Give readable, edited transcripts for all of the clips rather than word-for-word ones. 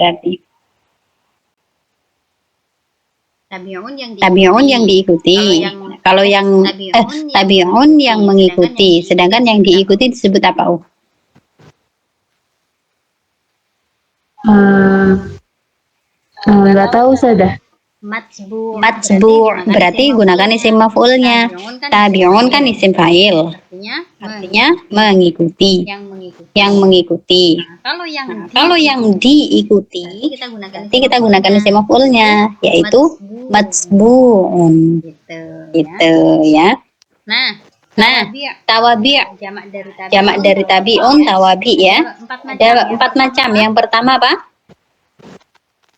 berarti. Tabi'un yang diikuti. Kalau yang tabi'un yang mengikuti, sedangkan yang diikuti disebut apa? Nggak tahu sudah. Matbu berarti gunakan isim maf'ulnya. Tabi'un kan isim fa'il, artinya mengikuti. Yang mengikuti. Kalau yang diikuti, berarti kita gunakan isim maf'ulnya, yaitu matsbu'un. Gitu ya. Nah, tawabi' jamak dari tabi'un, tawabi ya. Ada 4 macam. Yang pertama apa?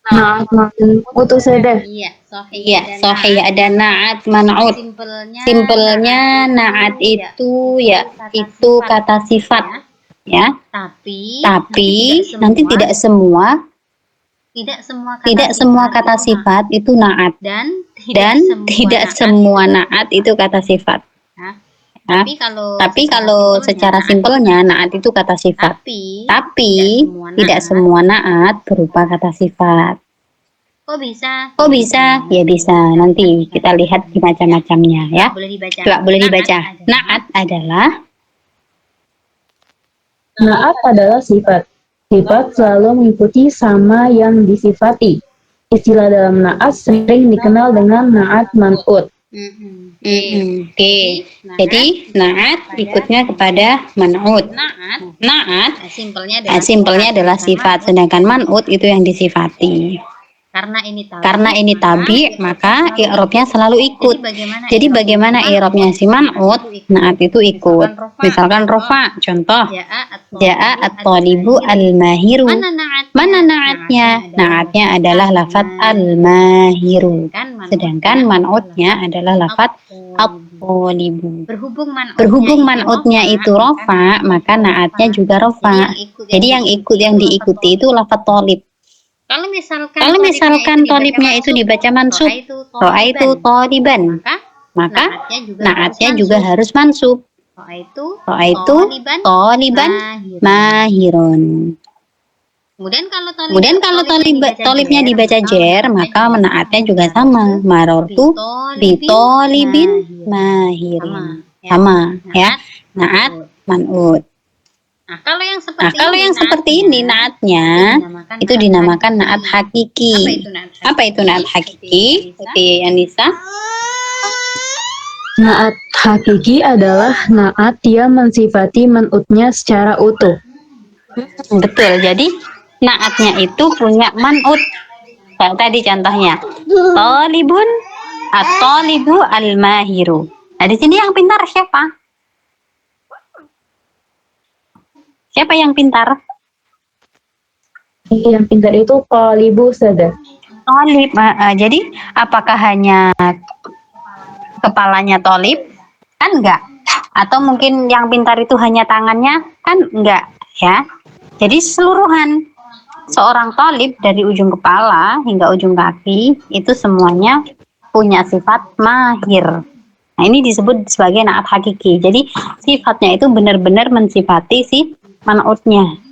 Na'at man'ut sudah. Iya, sahih. Ada na'at man'ut. Simpelnya na'at itu ya itu kata sifat ya. Tapi nanti tidak semua kata sifat itu na'at, dan tidak semua na'at itu kata sifat. Nah, tapi kalau secara simpelnya na'at itu kata sifat. Tapi tidak semua na'at berupa kata sifat. Kok bisa? Ya bisa. Nanti kita lihat di macam-macamnya ya. Coba boleh dibaca. Na'at adalah sifat. Sifat selalu mengikuti sama yang disifati. Istilah dalam na'at sering dikenal dengan na'at man'ut. Oke. Jadi na'at ikutnya kepada man'ut. Na'at simpelnya adalah sifat, sedangkan man'ut itu yang disifati. Karena ini tabi, maka i'rabnya selalu ikut. Jadi bagaimana i'rabnya si man'ut? Na'at itu ikut. Misalkan rofa, contoh. Ja'a at-talibu al-mahiru. Mana na'atnya? Na'atnya adalah lafaz al-mahiru. Sedangkan man'utnya adalah lafaz at-talibu. Berhubung man'utnya itu rofa, maka na'atnya juga rofa. Jadi yang diikuti itu lafaz talib. Kalau misalkan tolibnya itu dibaca mansub, ro'a itu toliban, maka na'atnya juga harus mansub. Ro'a itu toliban mahirun. Kemudian kalau tolibnya dibaca jer, maka na'atnya juga sama. Marortu bitolibin mahirin. Sama ya. Na'at man'ut. Nah, kalau yang seperti ini na'atnya itu dinamakan na'at hakiki. Apa itu na'at hakiki? Oke, Anissa. Na'at hakiki adalah na'at yang mensifati man'utnya secara utuh. Betul. Jadi na'atnya itu punya man'ut. Kayak tadi contohnya. Talibun at-talibu al-mahiru. Nah, di sini yang pintar siapa? Siapa yang pintar? Yang pintar itu talibu saja. Tolib. Jadi apakah hanya kepalanya tolib? Kan enggak. Atau mungkin yang pintar itu hanya tangannya? Kan enggak ya. Jadi seluruhan seorang tolib dari ujung kepala hingga ujung kaki itu semuanya punya sifat mahir. Nah, ini disebut sebagai na'at hakiki. Jadi sifatnya itu benar-benar mensifati si man'utnya.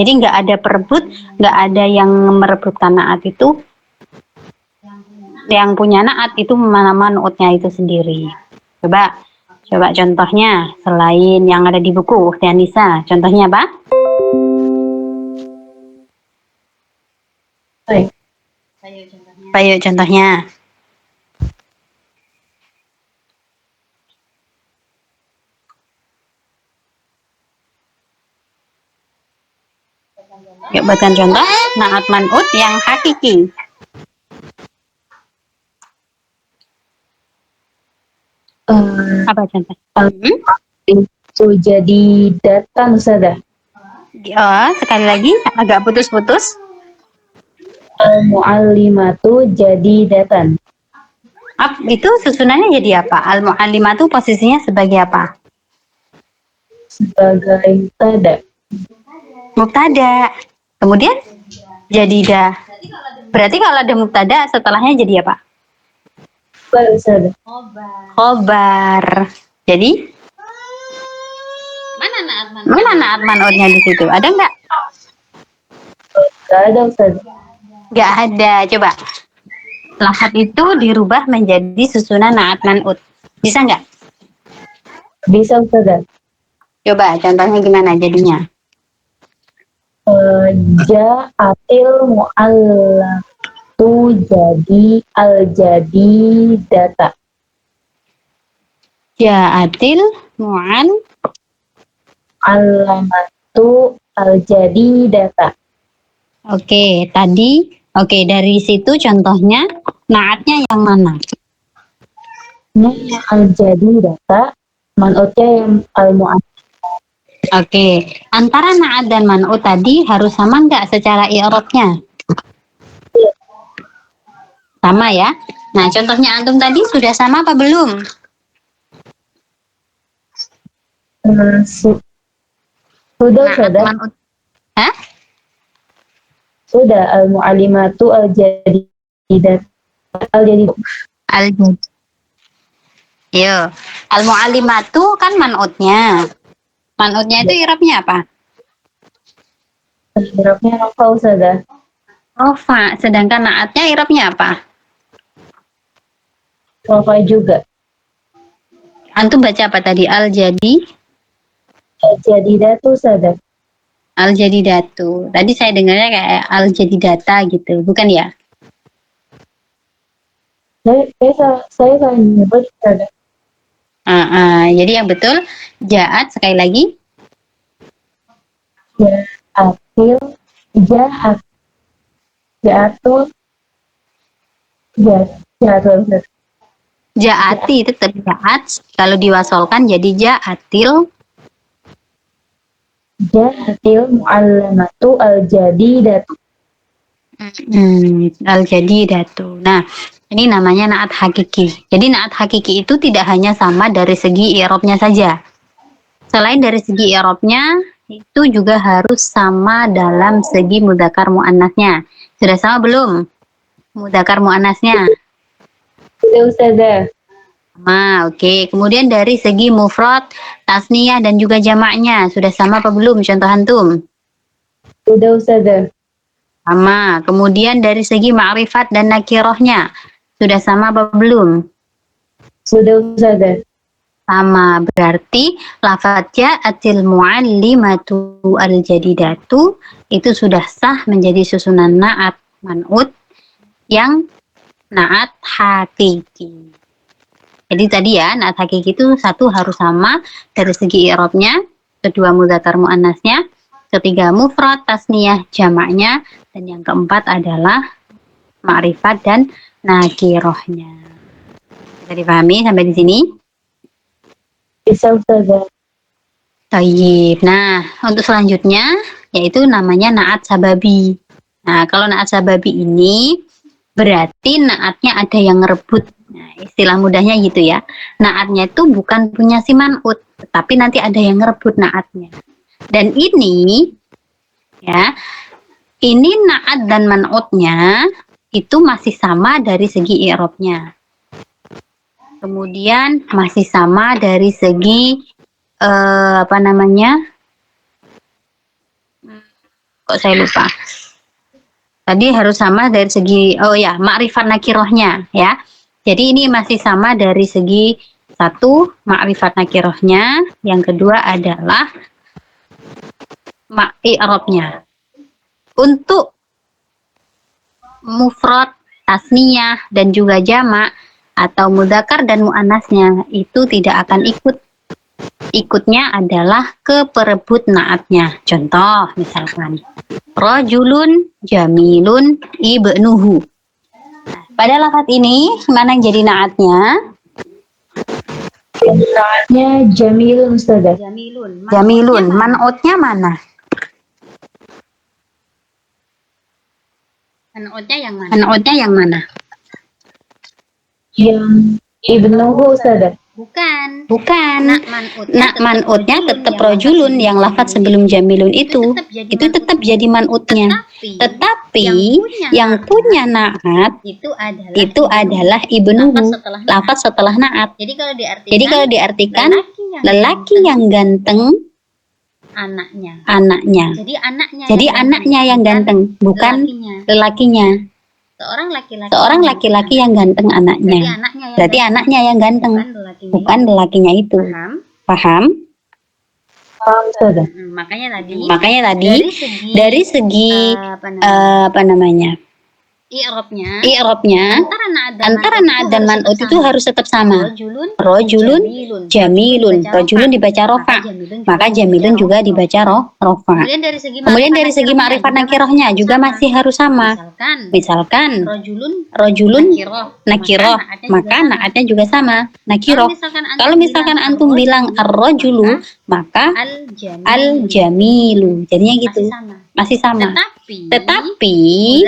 Jadi nggak ada perebut, nggak ada yang merebutkan na'at itu. Yang punya na'at itu mana man'utnya itu sendiri. Coba contohnya selain yang ada di buku Tianisa. Contohnya apa? Ayo contohnya. Yuk buatkan contoh na'at man'ut yang hakiki. Apa contoh? Itu jadi datang saja. Sekali lagi agak putus-putus. Al-mu'allimatu jadi datang. Itu susunannya jadi apa? Al-mu'allimatu posisinya sebagai apa? Sebagai mubtada. Kemudian jadi dah. Berarti kalau ada mubtada setelahnya jadi apa? Khobar. Jadi mana na'at man'utnya di situ? Ada nggak? Gak ada Ustaz. Nggak ada. Coba. Lafat itu dirubah menjadi susunan naat man'ut. Bisa nggak? Bisa Ustaz. Coba contohnya gimana jadinya? Ja'atil mu'allatu jadi al-jadi data. Ja'atil mu'an. Alamatu al-jadi data. Oke, tadi. Oke, dari situ contohnya naatnya yang mana? Ini yang al-jadi data, man'utnya yang al-mu'allatu. Oke, antara naat dan man'ut tadi harus sama nggak secara i'rabnya? Sama ya. Nah, contohnya antum tadi sudah sama apa belum? Sudah Naat Ustaz. man'ut. Hah? Sudah al-mu'allimatu al-jadi data. Al-jadi Al-jadi. Yo, al-mu'allimatu kan man'utnya. Man'utnya itu i'rabnya apa? Irabnya rafa Ustaz. Rofa, sedangkan naatnya i'rabnya apa? Rafa juga. Antum baca apa tadi? Al-jadi, Al-jadi datu Ustaz. al-jadi datu. Tadi saya dengarnya kayak al-jadi data gitu, bukan ya? Saya salah nyebut Ustaz. Jadi yang betul jaat sekali lagi. Ja'atil jahat ja'atul ja'atul Ustaz. Jaati tetap jaat. Kalau diwasolkan jadi jaatil. Ja'atil mu'allamatu al-jadi datu. Al-jadi datu. Nah, ini namanya naat hakiki. Jadi naat hakiki itu tidak hanya sama dari segi i'rabnya saja. Selain dari segi i'rabnya, itu juga harus sama dalam segi mudzakkar muannasnya. Sudah sama belum? Mudzakkar muannasnya. Sudah Ustaz. Oke. Kemudian dari segi mufrad, tasniyah dan juga jamaknya sudah sama apa belum? Contoh antum. Sudah Ustaz. Sama. Kemudian dari segi ma'rifat dan nakirohnya sudah sama apa belum? Sudah Ustaz. Sama. Berarti lafaz ja'atil mu'allimatu al-jadidatu itu sudah sah menjadi susunan naat man'ut yang naat hakiki. Jadi tadi ya, naat hakiki itu satu harus sama dari segi i'rabnya, kedua mudzakkar muannasnya, ketiga mufrad, tasniyah, jamaknya, dan yang keempat adalah ma'rifat dan nakirohnya. Bisa dipahami sampai di sini? Bisa Ustaz. Tayyib. Nah, untuk selanjutnya yaitu namanya naat sababi. Nah, kalau naat sababi ini berarti naatnya ada yang ngerebut. Nah, istilah mudahnya gitu ya. Naatnya itu bukan punya si man'ut, tapi nanti ada yang ngerebut naatnya. Dan ini ya, ini naat dan man'utnya itu masih sama dari segi i'rabnya. Kemudian masih sama dari segi apa namanya? Kok saya lupa. Tadi harus sama dari segi ma'rifat nakirohnya ya. Jadi ini masih sama dari segi satu ma'rifat nakirohnya, yang kedua adalah i'rabnya. Untuk mufrad, tasniyah dan juga jamak atau mudzakkar dan muannasnya itu tidak akan ikut. Ikutnya adalah keperebut naatnya. Contoh misalkan rajulun jamilun ibnuhu. Pada lafaz ini mana yang jadi naatnya? Naatnya jamilun Ustaz. Jamilun. Man'utnya mana? Man'utnya yang mana? Man'utnya yang mana? Yang ibnuhu Ustaz. Bukan. Nak man'utnya tetap rajulun, yang lafaz sebelum jamilun itu tetap jadi man'utnya. Tetapi yang punya naat itu adalah ibnuhu, lafaz setelah naat. Jadi kalau Jadi kalau diartikan lelaki yang ganteng Anaknya. Jadi anaknya yang ganteng, bukan lelakinya. Seorang laki-laki yang ganteng anaknya. Berarti anaknya yang ganteng, bukan lelakinya itu. Paham? Paham, Ustazah. Makanya tadi dari segi apa namanya? I'rabnya antara na'at dan man'ut itu harus tetap sama. Rojulun, jamilun. Rojulun dibaca rofa, maka jamilun juga dibaca rofa. Kemudian dari segi ma'rifat nakirahnya juga masih harus sama. Misalkan rojulun nakiroh, maka na'atnya juga sama, nakiroh. Kalau misalkan antum bilang ar-rojulu, maka al-jamilu. Jadinya gitu, masih sama. Tetapi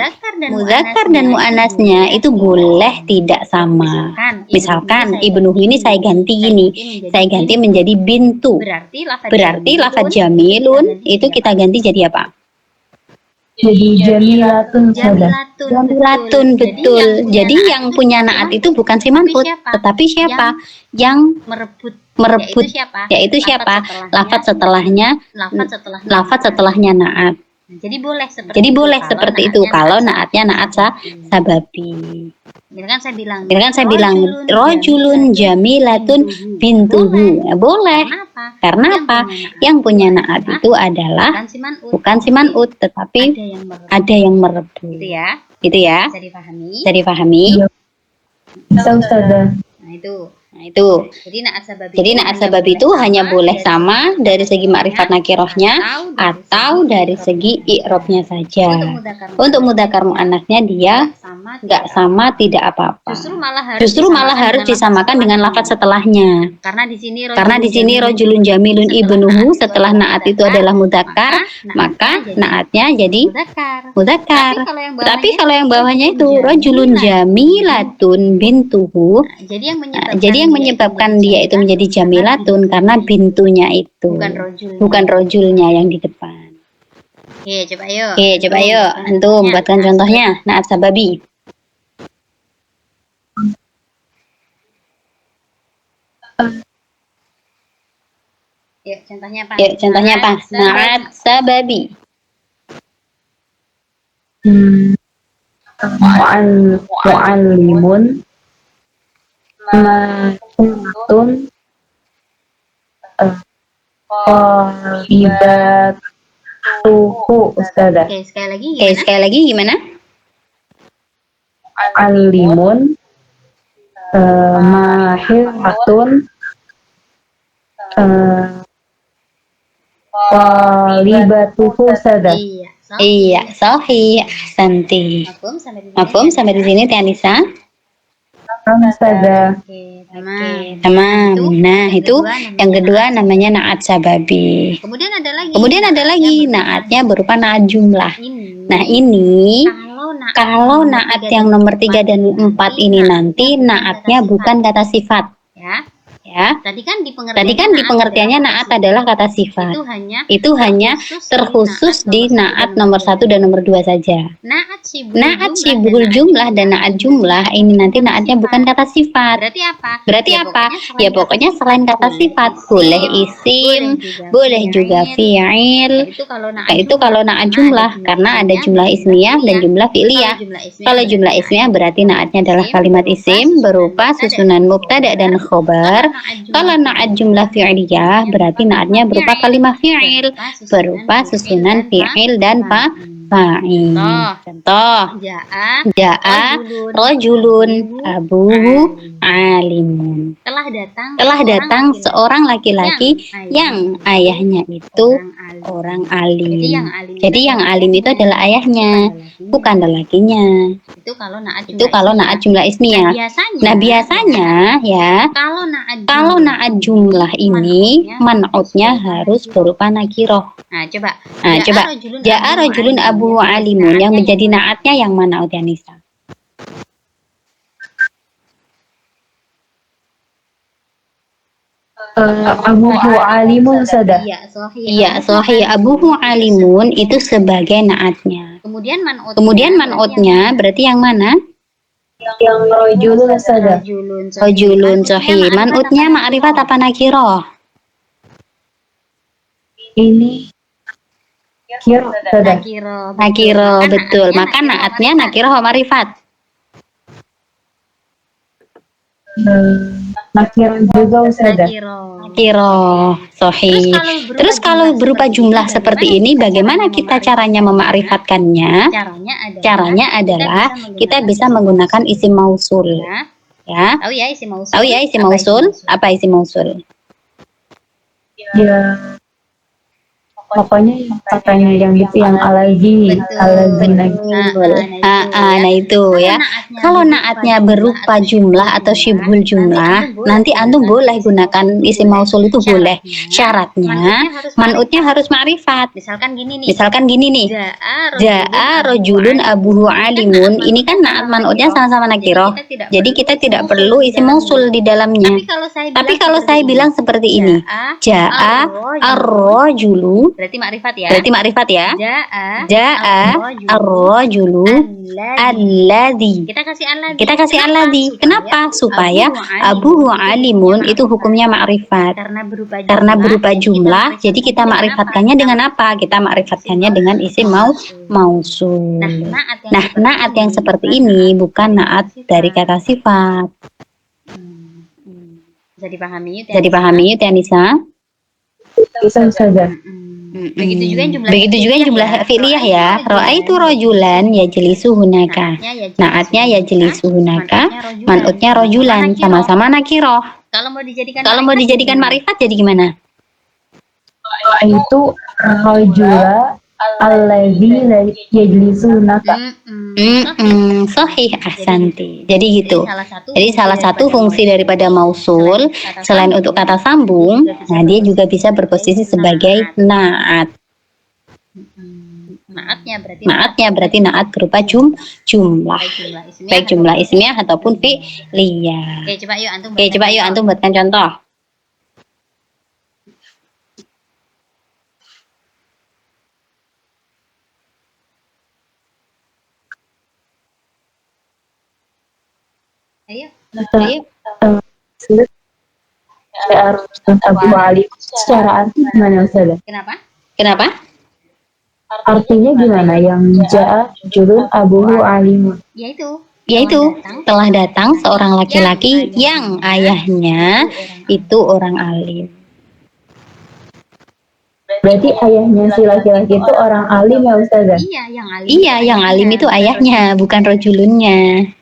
muzakkar dan muannasnya itu boleh tidak sama. Misalkan ibnu ini saya ganti gini, saya ganti menjadi bintu. Berarti lafaz jamilun itu kita ganti jadi apa? Jadi jamilatun, Ustazah. Jamilatun, betul. Jadi yang punya naat itu bukan si man'ut, tetapi siapa? Yang merebut, yaitu siapa? Lafaz setelahnya naat. Jadi boleh seperti itu kalau naatnya naat sababi. Misalkan saya bilang rojulun jamilatun bintuhu. Boleh. Karena apa? Yang punya naat itu adalah bukan si man'ut, tetapi ada yang merebut. Gitu ya. Bisa dipahami? Bisa, Ustazah. Nah itu. Jadi naat sabab itu hanya boleh sama dari segi ma'rifat nakirohnya atau dari segi i'robnya saja. Untuk mudzakkar muannasnya dia nggak sama, tidak apa-apa. Justru malah harus disamakan dengan lafaz setelahnya. Karena di sini rojulun jamilun ibnuhu setelah naat itu adalah mudzakkar, maka naatnya jadi mudzakkar. Tapi kalau yang bawahnya itu rojulun jamilatun bintuhu, jadi yang menyebabkan dia itu menjadi jamilatun karena bintunya itu, bukan rojulnya yang di depan. Oke, coba yuk antum buatkan contohnya naat sababi. Yuk contohnya apa? Naat sababi. Mu'allimun, ma'atun, ibatuhu, Ustazah. Oke, sekali lagi gimana? Alimun, mahiratun, talibatuhu, Ustazah. Iya, sahih, ahsanti. Mafhum sampai di sini Teh Anissa? Ustazah. Tamam. Nah, itu yang kedua namanya naat sababi. Kemudian ada lagi naatnya berupa naat jumlah. Nah, ini kalau naat yang nomor 3 dan 4 ini nanti naatnya bukan kata sifat. Ya. Tadi kan di pengertiannya naat adalah kata sifat. Itu hanya terkhusus di naat nomor 1 dan nomor 2 saja. Naat sibul jumlah dan naat jumlah ini nanti naatnya bukan kata sifat. Berarti apa? Ya pokoknya selain kata sifat, boleh isim, boleh juga fi'il. Nah, itu kalau naat jumlah karena ada jumlah ismiyah dan jumlah fi'liyah. Kalau jumlah ismiyah berarti naatnya adalah kalimat isim berupa susunan mubtada dan khobar. Kalau naat jumlah fi'liyah berarti naatnya berupa kalimat fi'il berupa susunan fi'il dan fa'il. Contoh, ja'a rojulun abuhu alimun. Telah datang seorang laki-laki yang ayahnya itu orang alim. Jadi yang alim itu adalah ayahnya, bukan lelakinya. Itu kalau naat jumlah ismiyah. Nah, biasanya ya kalau naat jumlah ini man'utnya harus berupa nakiroh. Nah, coba. Ja'a rajulun abu alimun yang menjadi naatnya yang mana Nisa? Abuhu alimun, Ustazah. Iya, sahih. Abuhu alimun itu sebagai naatnya. Kemudian man'utnya berarti yang mana? Yang rojulun, Ustazah. Rojulun, sahih. Man'utnya ma'rifat apa nakiroh? ini kiro Ustazah. Nakiro. Nakiro, betul. naatnya Maka naatnya nakiro ma'rifat. Nakiro juga Ustazah. Nakiro, sohi. Terus kalau berupa jumlah seperti ini, bagaimana kita caranya memakrifatkannya? Caranya adalah kita bisa menggunakan isim mausul. Ya, Tahu ya isim mausul? tahu ya isim mausul? Apa isim mausul? Ya, pokoknya katanya yang itu yang alazi, Nah itu ya. Kalau naatnya berupa jumlah atau syibhul jumlah, nanti antum boleh gunakan isim mausul itu boleh. Syaratnya man'utnya harus ma'rifat. Misalkan gini nih. Misalkan gini nih. Ja'a rojulun abuhu alimun. Ini kan naat man'utnya sama-sama nakiro. Jadi kita tidak perlu isim mausul di dalamnya. Tapi kalau saya bilang seperti ini, Ja'a ar-rojulu, berarti makrifat ya. berarti makrifat ya. Ja'a ar-rojulu alladzi. Kita kasih alladzi. Kenapa? Supaya abuhu alimun itu hukumnya makrifat. Karena berupa jumlah, jadi kita makrifatkannya dengan apa? Kita makrifatkannya dengan isim mausul. Nah, naat yang seperti ini bukan naat dari kata sifat. Bisa dipahami Bisa dipahami ya, Nisa? Bisa Ustazah. Begitu juga yang jumlah fi'liyah ya. Ra'aitu rojulan yajlisu hunaka. Naatnya yajlisu hunaka, man'utnya rojulan, sama-sama nakiro. Kalau mau dijadikan makrifat jadi gimana? Itu rojula alladzi yajlisu naka. Sahih ahsanti. Jadi gitu. Jadi salah satu fungsi daripada mausul selain untuk kata sambung, nah dia juga bisa berposisi sebagai naat. Naatnya berarti naat berupa jumlah. Baik jumlah ismiyah ataupun fi'liyah. Oke, coba yuk antum buatkan contoh. Ayo. Abu Ali secara arti gimana Ustazah? Kenapa? Artinya gimana yang ja'a julun abuhu alimun? Yaitu telah datang seorang laki-laki yang ayahnya itu orang alim. Berarti ayahnya si laki-laki itu orang alim ya Ustazah? Iya, yang alim itu ayahnya, bukan rojulunnya.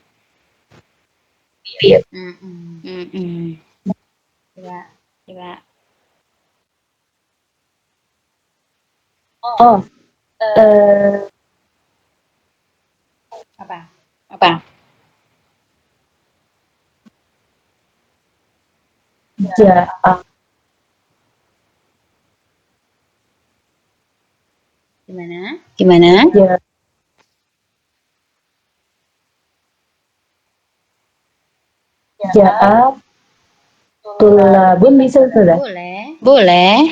Iya. Coba. Oh, Apa? ja'a Gimana? ja'a tulabun bisa Ustazah? Boleh.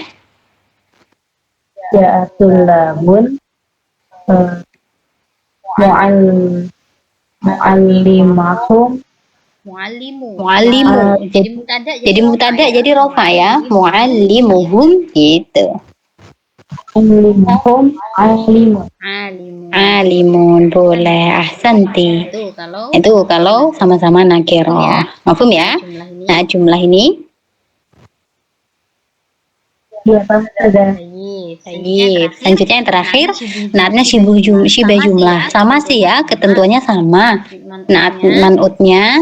Ja'a tulabun mu'allimahum Mu'allimu. Jadi mutada jadi rofa ya. Mu'allimuhum gitu. mu'allimahum Alimun boleh. Ahsanti. Itu kalau sama-sama nakiro. Mafhum ya? Nah, jumlah ini Iya Pak Ustazah. Selanjutnya yang terakhir, naatnya syibah jumlah. Sama sih ya, ketentuannya sama. Naat man'utnya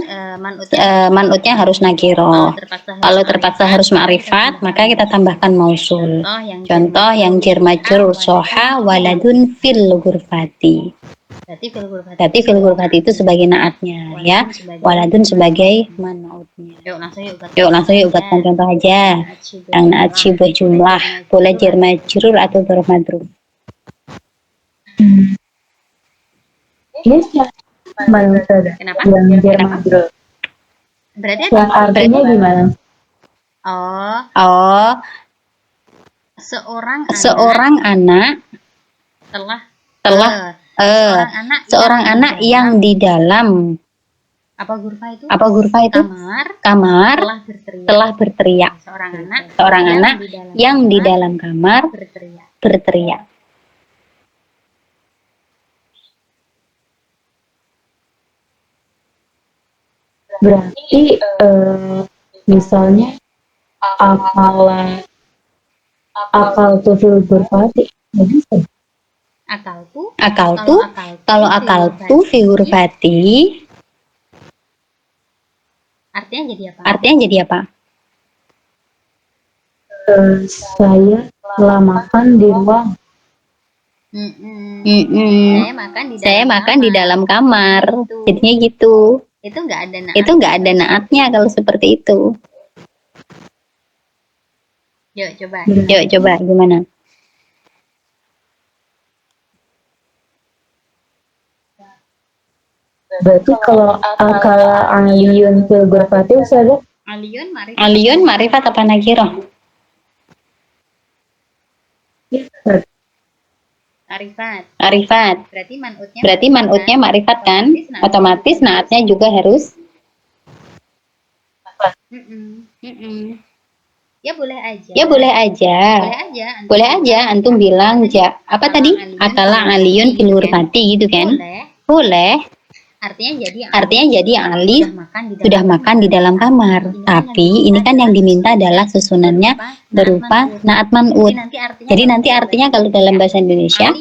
harus nakiro. Kalau terpaksa harus ma'rifat, maka kita tambahkan mausul. Contoh yang jar majrur soha waladun fil ghurfati. Berarti fil ghurfati itu sebagai naatnya ya. Waladun sebagai man'utnya. Yuk langsung yuk buatkan contoh aja. Yang naat syibah jumlah, boleh jar majrur atau dzarf madruf. Yes, mana Ustazah? Yang jar majrur. Berarti Yang artinya gimana? Oh, seorang anak telah seorang anak yang di dalam Apa Gurfa itu? Apa Gurfa itu? Kamar Kamar telah telah berteriak. seorang anak Yang di dalam kamar berteriak. Berarti misalnya akal tuh fil berfati. Akal tuh, kalau akal tuh figur fati, artinya jadi apa? Saya telah makan di ruang. Saya makan di dalam kamar. Jadinya gitu. Itu nggak ada naatnya kalau seperti itu. Yuk coba gimana? Berarti kalau akal aliyun fil berfati Ustazah? Aliyun ma'rifat apa nakiroh? Arifat. Berarti man'utnya ma'rifat kan? Otomatis naatnya juga harus. Ya boleh aja. Boleh aja antum bilang apa tadi? Akala aliyun fil hurfati gitu kan? Boleh. Artinya jadi Ali sudah makan di dalam kamar. Tapi ini kan yang diminta adalah susunannya berupa naat man'ut. Jadi nanti artinya kalau dalam bahasa Indonesia,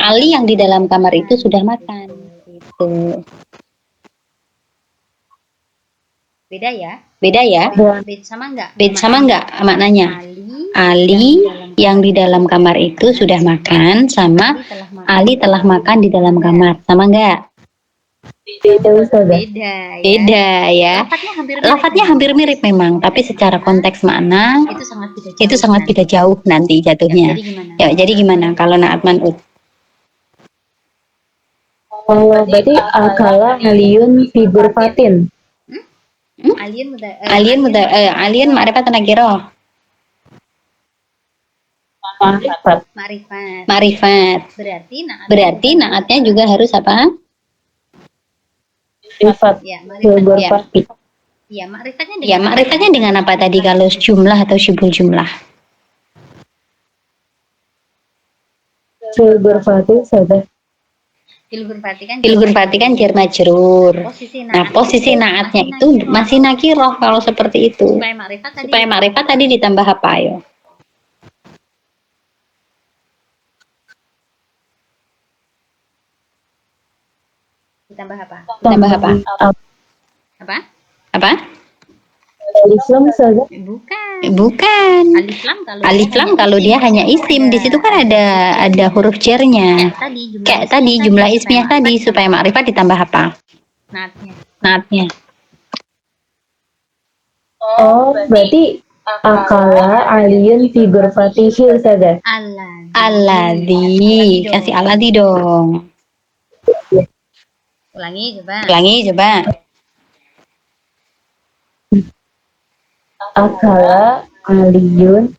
Ali yang di dalam kamar itu sudah makan. Gitu. Beda ya? Beda sama enggak maknanya? Ali yang di dalam kamar itu sudah makan sama Ali telah makan di dalam kamar. Sama enggak? Beda ya. Lafadznya hampir mirip memang, tapi secara konteks makna itu sangat beda jauh nanti jatuhnya. Ya, jadi gimana kalau naat man'ut? Berarti akala aliyun fi ghurfatin. Alien ma'rifat nakiro. Ma'rifat. Berarti naatnya juga harus apa? Sifat fil berfati. Ya, Ma'rifatnya dengan apa tadi kalau jumlah atau syibul jumlah? Fil berfati Ustazah. Fil Hurfati kan jar majrur. Nah, posisi naatnya itu masih nakiroh kalau seperti itu. Supaya ma'rifat tadi ditambah apa ayo? Ditambah apa? Apa? Alif lam Ustazah. Bukan. Alif lam kalau dia hanya isim, di situ kan ada huruf jarnya. Kayak tadi jumlah ismiyah tadi supaya ma'rifat ditambah apa? Naatnya. Oh, berarti akala aliyun fi ghurfatihi Ustazah. Alladzi, kasih alladzi dong. Ulangi coba. Akala aliyun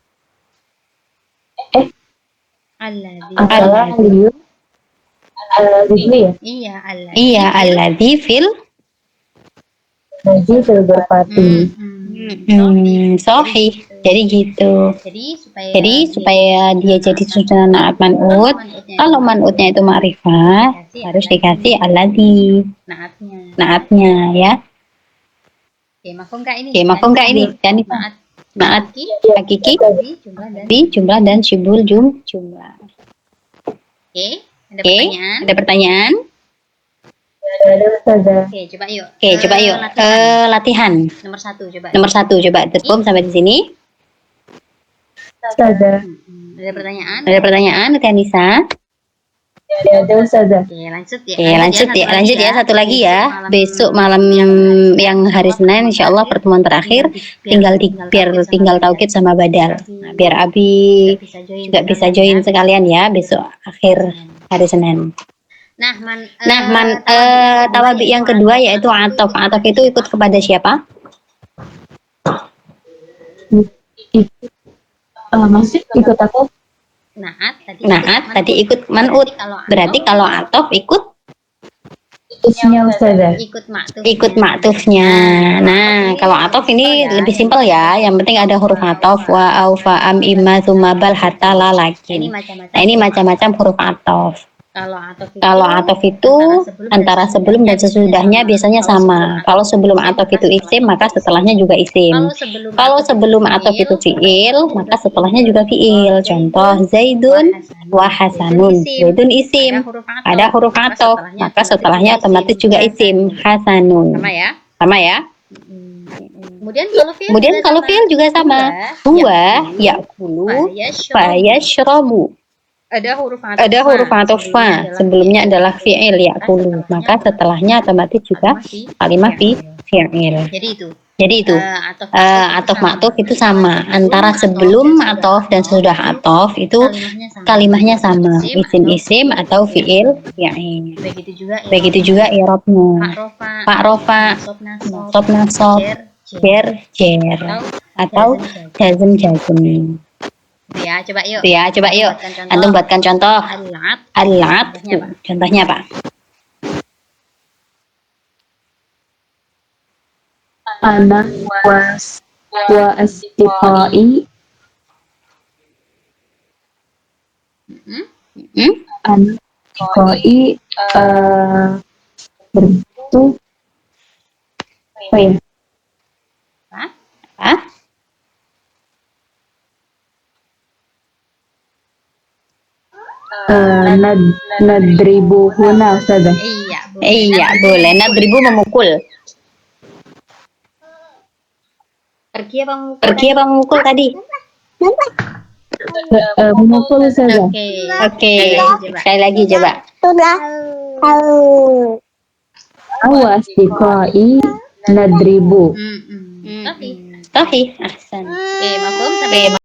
akala aliyun dulu ya? Iya, alladzi fil Alladzi fil ghurfati. Sahih. Jadi gitu. Jadi supaya dia jadi susunan naat man'ut, kalau man'utnya itu ma'rifat, harus dikasih alladzi naatnya ya. Oke, mafhum enggak ini? Kan naat hakiki bi jumlah dan syibul jumlah. Oke, ada pertanyaan? Oke, coba yuk. Latihan. Nomor satu coba. Terus sampai di sini. Ustazah. Ada pertanyaan, Teh Nisa? Ada Ustazah. Lanjut ya. Satu lagi ya. Besok malam yang hari Senin, insya Allah pertemuan terakhir. Tinggal tauhid sama badal. Nah, biar Abi juga bisa join sekalian ya besok akhir hari Senin. Nah, tawabi yang kedua yaitu atof. Atof itu ikut kepada siapa? Masih ikut aku? Naat tadi ikut man'ut. Berarti kalau atof ikut Maksudnya Ustazah. Ikut maktufnya. Nah, kalau atof ini lebih simpel ya. Yang penting ada huruf atof, wa, au, fa, am, imma, tsumma, bal, hatta, la, lakin. Nah, ini macam-macam huruf atof. Kalau atof itu antara sebelum dan sesudahnya biasanya sama. Kalau sebelum atof itu isim, maka setelahnya juga isim. Kalau sebelum atof itu fiil, maka setelahnya juga fiil. Contoh, Zaidun wa Hasanun. Zaidun isim. Ada huruf atof, maka setelahnya otomatis juga isim. Hasanun. Sama ya. Kemudian kalau fiil juga sama. Huwa ya'kulu fa yashrabu. Ada huruf atof fa, sebelumnya adalah fi'il ya'kulu, maka setelahnya otomatis juga kalimah fi'il. Jadi itu atof maktuf itu sama, antara sebelum atof dan sesudah atof itu kalimahnya sama, isim atau fi'il fi'il. Begitu juga i'rabnya. Pak rofa, nasab nasab, jer atau jazm. Coba yuk. Antum buatkan contoh. Al-lat. Contohnya apa? Ana wa asdiqai. Ana asdiqai berbentuk apa ya? Nadribu huna Ustazah. Iya, boleh. Nadribu memukul. Pergi apa memukul tadi? Memukul Ustazah. Oke. Sekali lagi coba. Awas diqai nadribu. Tohi. Ahsan. Oke,